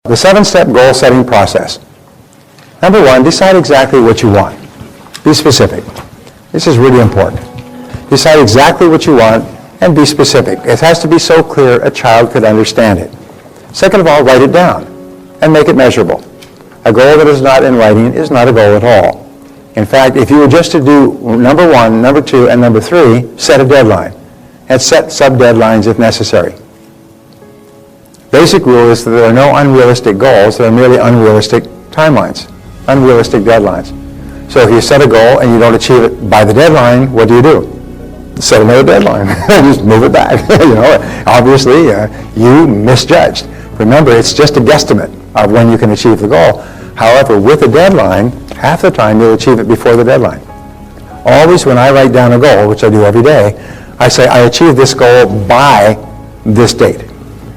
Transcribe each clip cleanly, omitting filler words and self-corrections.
The 7-step goal setting process. Number 1, decide exactly what you want. Be specific. This is really important. Decide exactly what you want and be specific. It has to be so clear a child could understand it. Second of all, write it down and make it measurable. A goal that is not in writing is not a goal at all. In fact, if you were just to do number 1, number 2, and number 3, set a deadline and set sub-deadlines if necessary. Basic rule is that there are no unrealistic goals, there are merely unrealistic timelines, unrealistic deadlines. So if you set a goal and you don't achieve it by the deadline, what do? Set another deadline. Just move it back. Obviously, you misjudged. Remember, it's just a guesstimate of when you can achieve the goal. However, with a deadline, half the time you'll achieve it before the deadline. Always when I write down a goal, which I do every day, I say I achieved this goal by this date.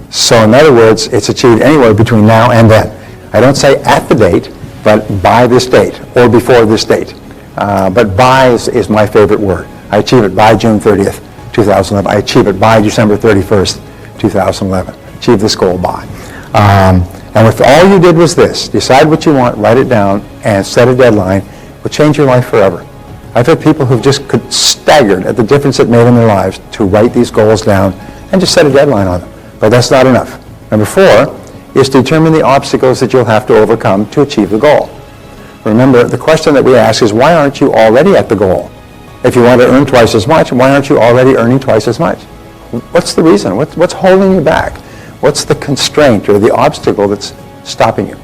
So in other words, it's achieved anywhere between now and then. I don't say at the date, but by this date or before this date. But by is my favorite word. I achieve it by June 30th, 2011. I achieve it by December 31st, 2011. Achieve this goal by. And if all you did was this, decide what you want, write it down, and set a deadline, it will change your life forever. I've had people who've just staggered at the difference it made in their lives to write these goals down and just set a deadline on them. But that's not enough. Number 4 is to determine the obstacles that you'll have to overcome to achieve the goal. Remember, the question that we ask is, why aren't you already at the goal? If you want to earn twice as much, why aren't you already earning twice as much? What's the reason? What's holding you back? What's the constraint or the obstacle that's stopping you?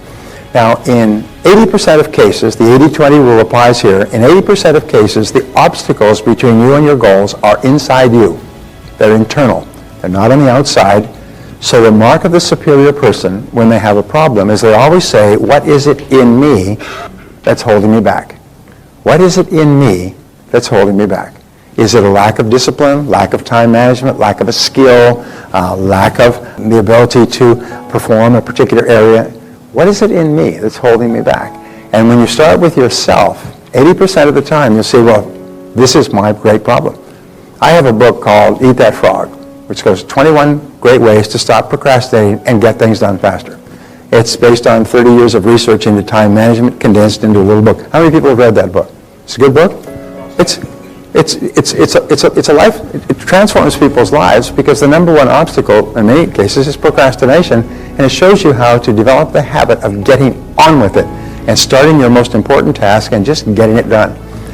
Now, in 80% of cases, the 80-20 rule applies here. In 80% of cases, the obstacles between you and your goals are inside you. They're internal. They're not on the outside. So the mark of the superior person when they have a problem is they always say, what is it in me that's holding me back? What is it in me that's holding me back? Is it a lack of discipline, lack of time management, lack of a skill, lack of the ability to perform a particular area? What is it in me that's holding me back? And when you start with yourself, 80% of the time you'll say, well, this is my great problem. I have a book called Eat That Frog, which goes 21 great ways to stop procrastinating and get things done faster. It's based on 30 years of research into time management condensed into a little book. How many people have read that book? It's a good book. It's a life. It transforms people's lives because the number one obstacle in many cases is procrastination, and it shows you how to develop the habit of getting on with it and starting your most important task and just getting it done.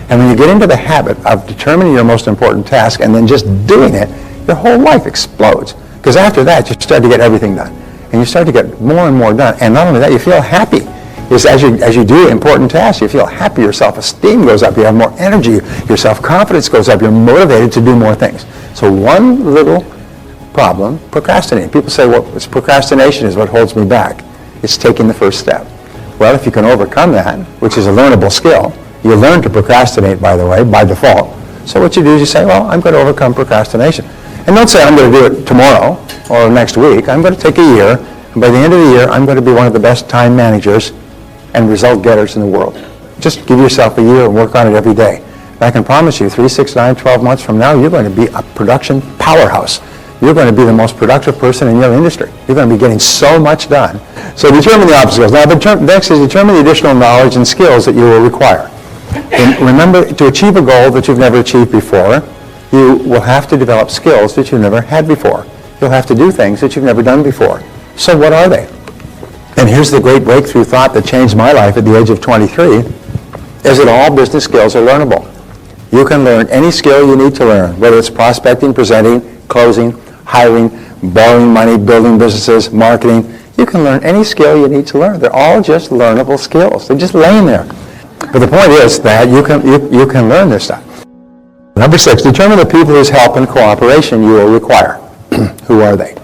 And when you get into the habit of determining your most important task and then just doing it, your whole life explodes. Because after that, you start to get everything done. And you start to get more and more done. And not only that, you feel happy. Because as you do important tasks, you feel happy. Your self-esteem goes up. You have more energy. Your self-confidence goes up. You're motivated to do more things. So one little problem, procrastinating. People say, well, it's procrastination is what holds me back. It's taking the first step. Well, if you can overcome that, which is a learnable skill, you learn to procrastinate, by the way, by default. So what you do is you say, well, I'm going to overcome procrastination. And don't say I'm going to do it tomorrow or next week. I'm going to take a year, and by the end of the year, I'm going to be one of the best time managers and result getters in the world. Just give yourself a year and work on it every day. And I can promise you, 3, 6, 9, 12 months from now, you're going to be a production powerhouse. You're going to be the most productive person in your industry. You're going to be getting so much done. So determine the obstacles. Now, next is determine the additional knowledge and skills that you will require. And remember, to achieve a goal that you've never achieved before, you will have to develop skills that you've never had before. You'll have to do things that you've never done before. So what are they? And here's the great breakthrough thought that changed my life at the age of 23, is that all business skills are learnable. You can learn any skill you need to learn, whether it's prospecting, presenting, closing, hiring, borrowing money, building businesses, marketing. You can learn any skill you need to learn. They're all just learnable skills. They're just laying there. But the point is that you can learn this stuff. Number 6, determine the people whose help and cooperation you will require. Who are they?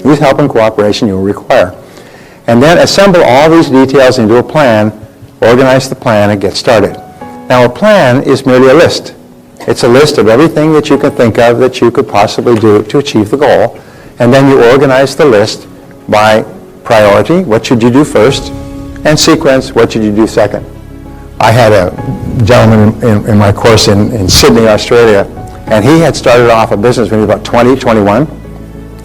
Whose help and cooperation you will require. And then assemble all these details into a plan, organize the plan, and get started. Now, a plan is merely a list. It's a list of everything that you can think of that you could possibly do to achieve the goal. And then you organize the list by priority, what should you do first, and sequence, what should you do second. I had a gentleman in my course in Sydney, Australia, and he had started off a business when he was about 20, 21.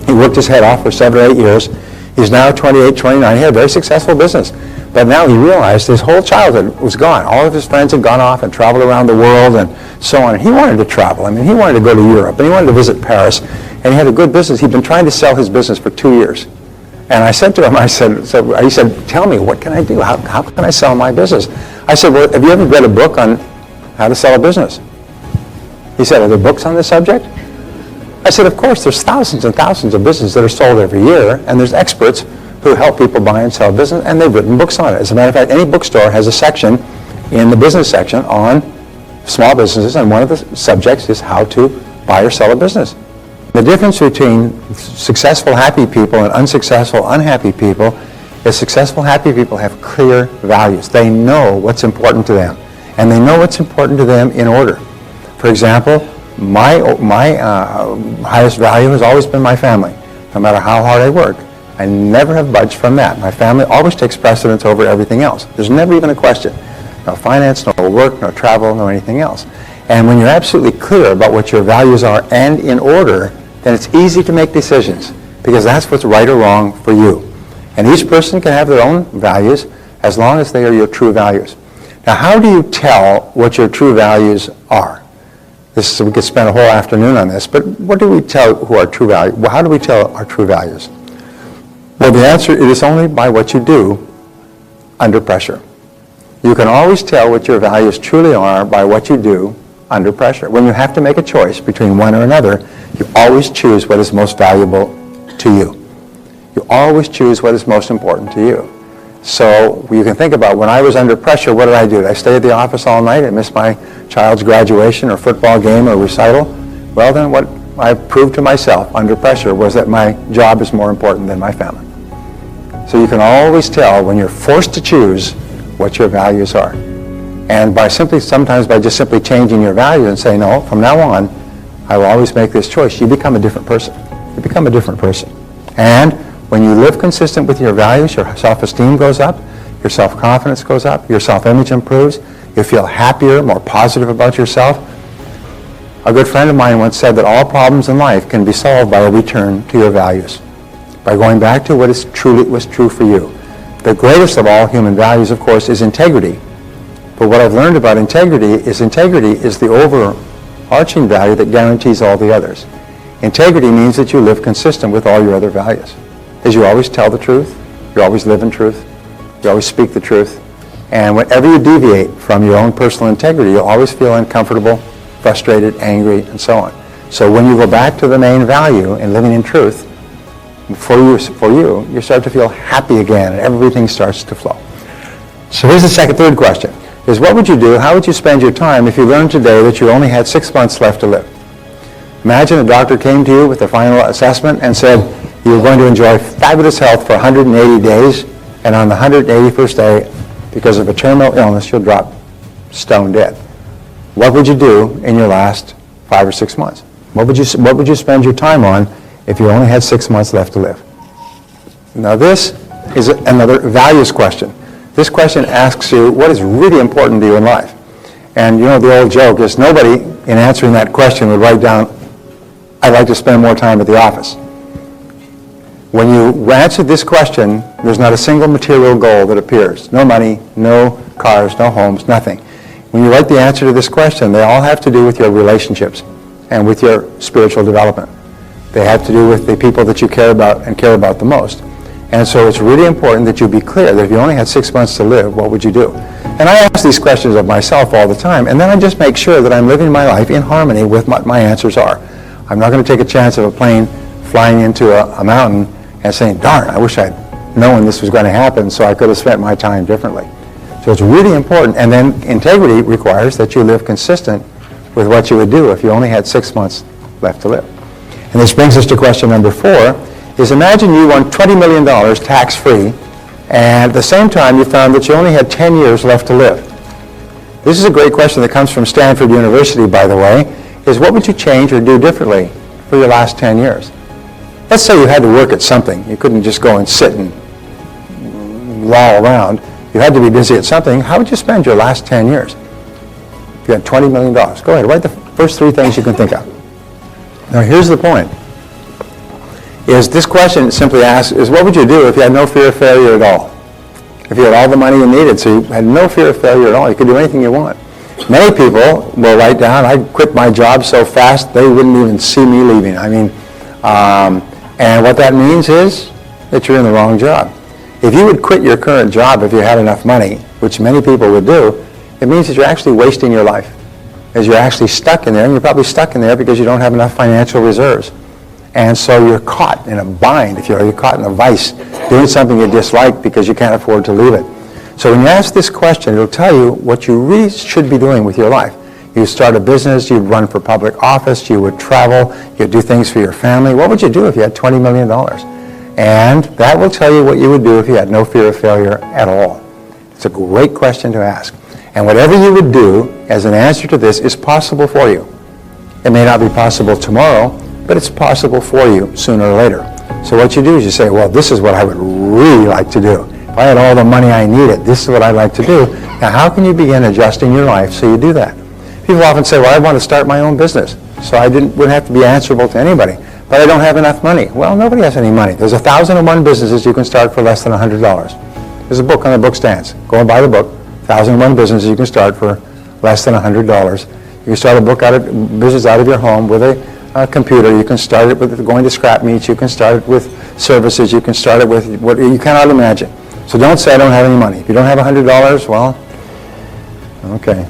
He worked his head off for 7 or 8 years. He's now 28, 29. He had a very successful business. But now he realized his whole childhood was gone. All of his friends had gone off and traveled around the world and so on. And he wanted to travel. I mean, he wanted to go to Europe, and he wanted to visit Paris. And he had a good business. He'd been trying to sell his business for 2 years. And I said to him, he said, tell me, what can I do? How can I sell my business? I said, well, have you ever read a book on how to sell a business? He said, are there books on this subject? I said, of course, there's thousands and thousands of businesses that are sold every year, and there's experts who help people buy and sell business, and they've written books on it. As a matter of fact, any bookstore has a section in the business section on small businesses, and one of the subjects is how to buy or sell a business. The difference between successful, happy people and unsuccessful, unhappy people is successful, happy people have clear values. They know what's important to them, and they know what's important to them in order. For example, my highest value has always been my family. No matter how hard I work, I never have budged from that. My family always takes precedence over everything else. There's never even a question. No finance, no work, no travel, no anything else. And when you're absolutely clear about what your values are and in order, then it's easy to make decisions because that's what's right or wrong for you. And each person can have their own values as long as they are your true values. Now, how do you tell what your true values are? We could spend a whole afternoon on this, but what do we tell who our true values? Well, how do we tell our true values? Well, the answer is only by what you do under pressure. You can always tell what your values truly are by what you do under pressure. When you have to make a choice between one or another, you always choose what is most valuable to you. You always choose what is most important to you. So you can think about when I was under pressure, what did I do? Did I stay at the office all night and miss my child's graduation or football game or recital? Well, then what I proved to myself under pressure was that my job is more important than my family. So you can always tell when you're forced to choose what your values are. And sometimes by just simply changing your values and saying, no, from now on, I will always make this choice, you become a different person. You become a different person. And when you live consistent with your values, your self-esteem goes up, your self-confidence goes up, your self-image improves, you feel happier, more positive about yourself. A good friend of mine once said that all problems in life can be solved by a return to your values, by going back to what was true for you. The greatest of all human values, of course, is integrity. But what I've learned about integrity is the overarching value that guarantees all the others. Integrity means that you live consistent with all your other values. Is you always tell the truth, you always live in truth, you always speak the truth, and whenever you deviate from your own personal integrity, you'll always feel uncomfortable, frustrated, angry, and so on. So when you go back to the main value in living in truth, for you start to feel happy again, and everything starts to flow. So here's the third question, is what would you do, how would you spend your time if you learned today that you only had 6 months left to live? Imagine a doctor came to you with a final assessment and said you were going to enjoy fabulous health for 180 days, and on the 181st day, because of a terminal illness, you'll drop stone dead. What would you do in your last 5 or 6 months? What would you spend your time on if you only had 6 months left to live? Now this is another values question. This question asks you what is really important to you in life. And you know the old joke is nobody in answering that question would write down, I'd like to spend more time at the office. When you answer this question, there's not a single material goal that appears. No money, no cars, no homes, nothing. When you write the answer to this question, they all have to do with your relationships and with your spiritual development. They have to do with the people that you care about and care about the most. And so it's really important that you be clear that if you only had 6 months to live, what would you do? And I ask these questions of myself all the time, and then I just make sure that I'm living my life in harmony with what my answers are. I'm not going to take a chance of a plane flying into a mountain and saying, darn, I wish I'd known this was going to happen so I could have spent my time differently. So it's really important. And then integrity requires that you live consistent with what you would do if you only had 6 months left to live. And this brings us to question number 4, is imagine you won $20 million tax-free, and at the same time you found that you only had 10 years left to live. This is a great question that comes from Stanford University, by the way, is what would you change or do differently for your last 10 years? Let's say you had to work at something. You couldn't just go and sit and loll around. You had to be busy at something. How would you spend your last 10 years? If you had $20 million. Go ahead, write the first 3 things you can think of. Now here's the point. is this question simply asks is what would you do if you had no fear of failure at all? If you had all the money you needed, so you had no fear of failure at all, you could do anything you want. Many people will write down, I'd quit my job so fast they wouldn't even see me leaving. I mean, and what that means is that you're in the wrong job. If you would quit your current job if you had enough money, which many people would do, it means that you're actually wasting your life, as you're actually stuck in there, and you're probably stuck in there because you don't have enough financial reserves. And so you're caught in a bind, if you're caught in a vice, doing something you dislike because you can't afford to leave it. So when you ask this question, it'll tell you what you really should be doing with your life. You'd start a business, you'd run for public office, you would travel, you'd do things for your family. What would you do if you had $20 million? And that will tell you what you would do if you had no fear of failure at all. It's a great question to ask. And whatever you would do as an answer to this is possible for you. It may not be possible tomorrow, but it's possible for you sooner or later. So what you do is you say, well, this is what I would really like to do. If I had all the money I needed, this is what I'd like to do. Now, how can you begin adjusting your life so you do that? People often say, well, I want to start my own business, so I wouldn't have to be answerable to anybody, but I don't have enough money. Well, nobody has any money. There's 1,001 businesses you can start for less than $100. There's a book on the book stands. Go and buy the book. 1,001 businesses you can start for less than $100. You can start a business out of your home with a computer. You can start it with going to scrap meets. You can start it with services. You can start it with what you cannot imagine. So don't say I don't have any money. If you don't have $100, well, okay.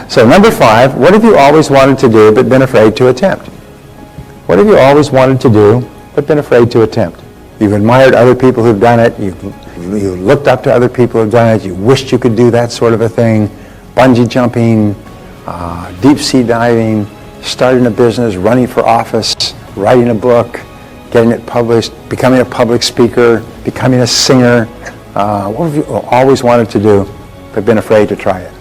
So number 5, what have you always wanted to do but been afraid to attempt? What have you always wanted to do but been afraid to attempt? You've admired other people who've done it. You looked up to other people who've done it. You wished you could do that sort of a thing. Bungee jumping, deep sea diving, starting a business, running for office, writing a book, getting it published, becoming a public speaker, becoming a singer. What have you always wanted to do but been afraid to try it?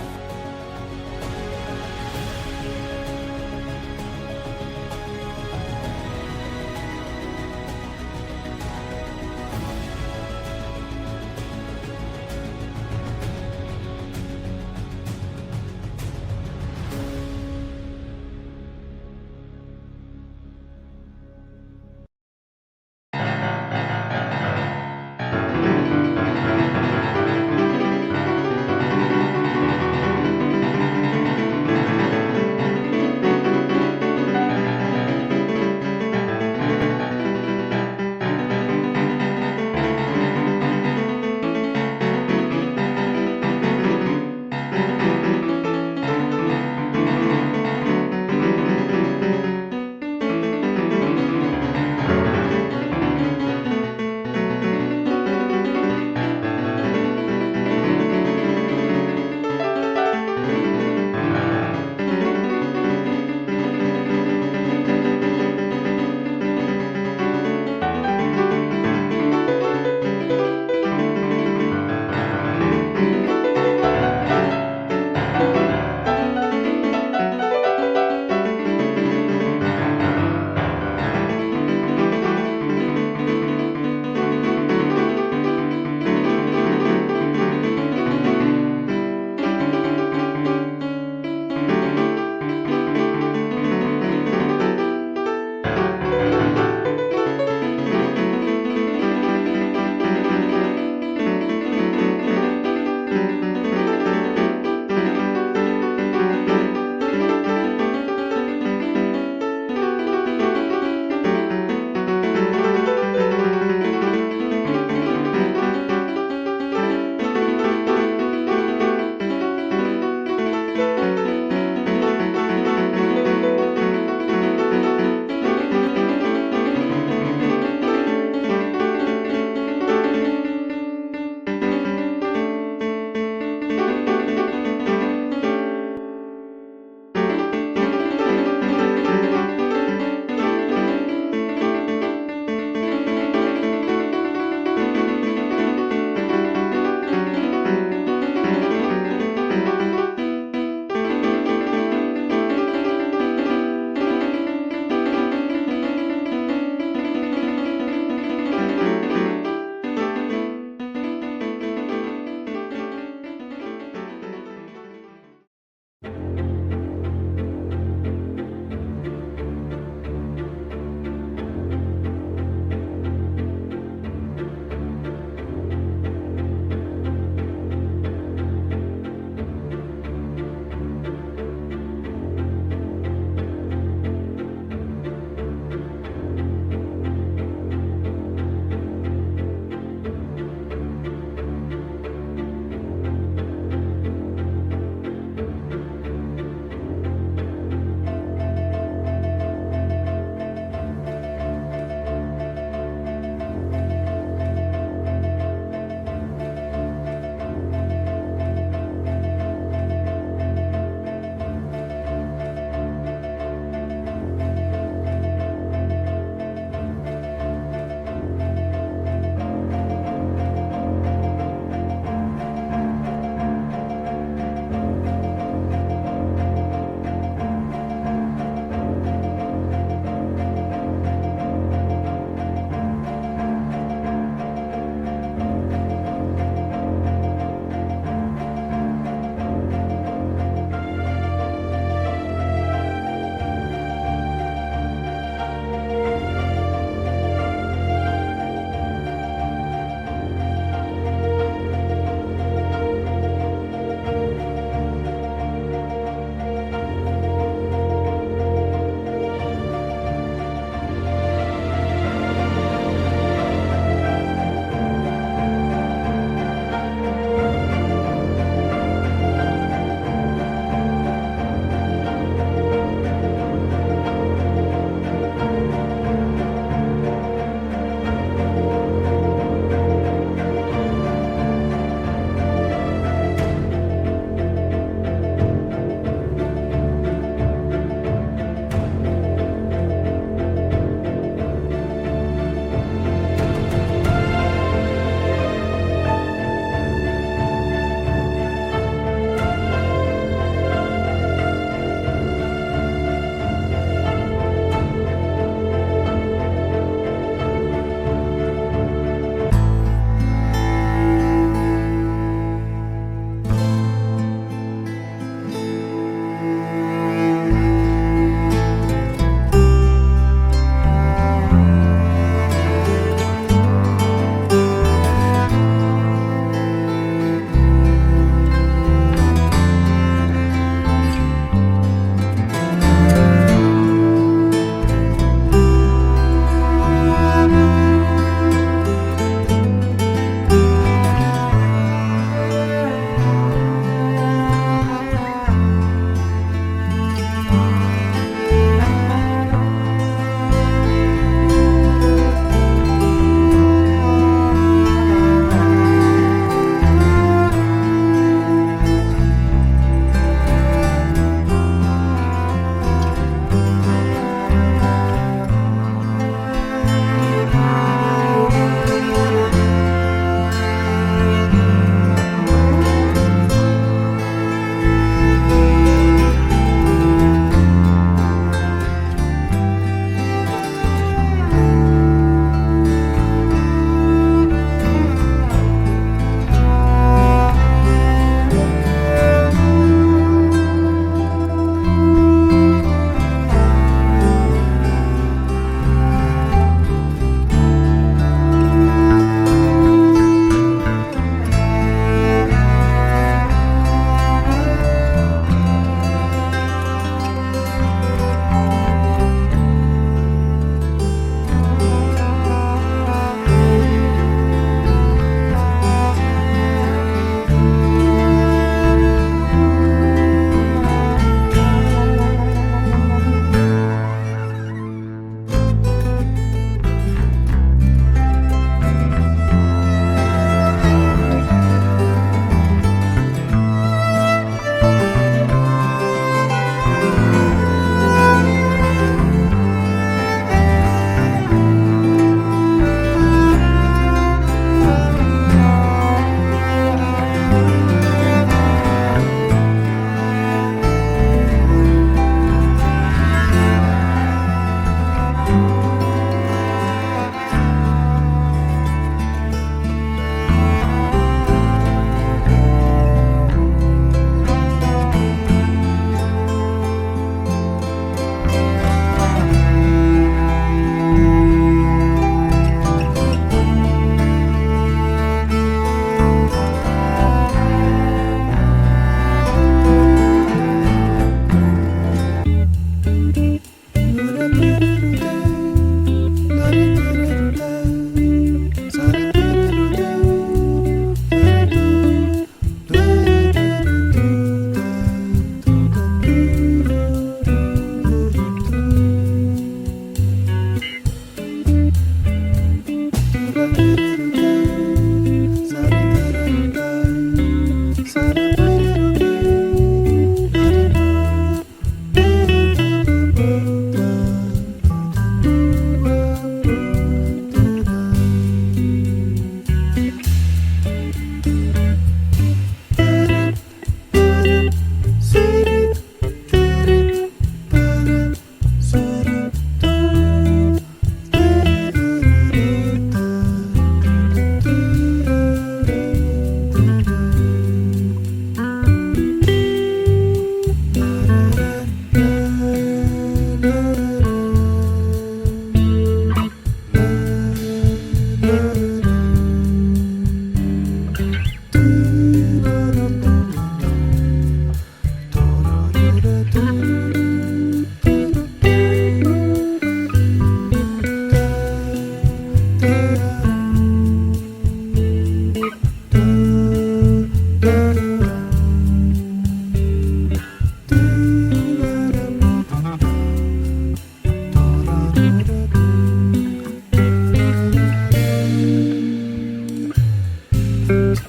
you.